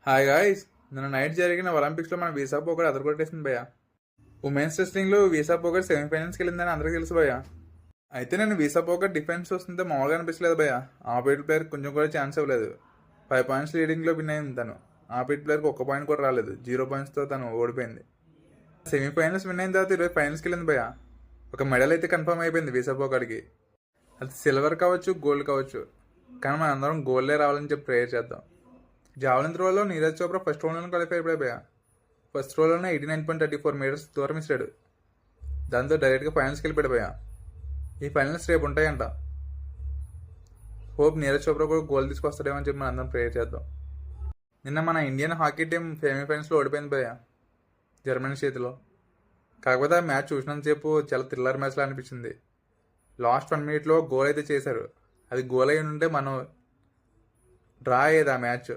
Hi guys, నిన్న night జరిగిన ఒలింపిక్స్లో మన వీసా పోగొట్ అదరగొట్టేసింది భయ్య. ఉమెన్స్ రెస్లింగ్లో వీసా పోగొట్ సెమీఫైనల్స్కి వెళ్ళిందని అందరికీ తెలుసు భయ్య. అయితే నేను వీసా పోగొట్ డిఫెన్స్ వస్తుంటే మామూలుగా అనిపించలేదు భయ్య. ఆపోజిట్ ప్లేయర్ కొంచెం కూడా ఛాన్స్ ఇవ్వలేదు. 5 పాయింట్స్ లీడింగ్లో విన్ అయింది తను. ఆపోజిట్ ప్లేయర్కి 1 పాయింట్ కూడా రాలేదు. 0 పాయింట్స్తో తను ఓడిపోయింది. సెమీఫైనల్స్ విన్ అయిన తర్వాత ఈరోజు ఫైనల్స్కి వెళ్ళింది భయ్య. ఒక మెడల్ అయితే కన్ఫర్మ్ అయిపోయింది వీసా పోగొట్కి. అది సిల్వర్ కావచ్చు, గోల్డ్ కావచ్చు, కానీ మనం అందరం గోల్డే రావాలని చెప్పి ప్రేయర్ చేద్దాం. జావలిన్ త్రోలో నీరజ్ చోప్రా ఫస్ట్ రౌండ్లోనే క్వాలిఫై అయిపోయా. ఫస్ట్ రోలోనే 89.34 మీటర్స్ దూరం ఇస్తాడు. దాంతో డైరెక్ట్గా ఫైనల్స్కి వెళ్ళిపోయా. ఈ ఫైనల్స్ రేపు ఉంటాయంట. హోప్ నీరజ్ చోప్రా కూడా గోల్ తీసుకొస్తాడేమో అని చెప్పి మనం అందరం ప్రేయర్ చేద్దాం. నిన్న మన ఇండియన్ హాకీ టీం సెమీఫైనల్స్లో ఓడిపోయింది భయ్య, జర్మనీ చేతిలో. కాకపోతే ఆ మ్యాచ్ చూసినంతసేపు చాలా థ్రిల్లర్ మ్యాచ్లా అనిపించింది. లాస్ట్ 1 మినిట్లో గోల్ అయితే చేశారు. అది గోల్ అయి ఉంటే మనం డ్రా అయ్యేది ఆ మ్యాచ్.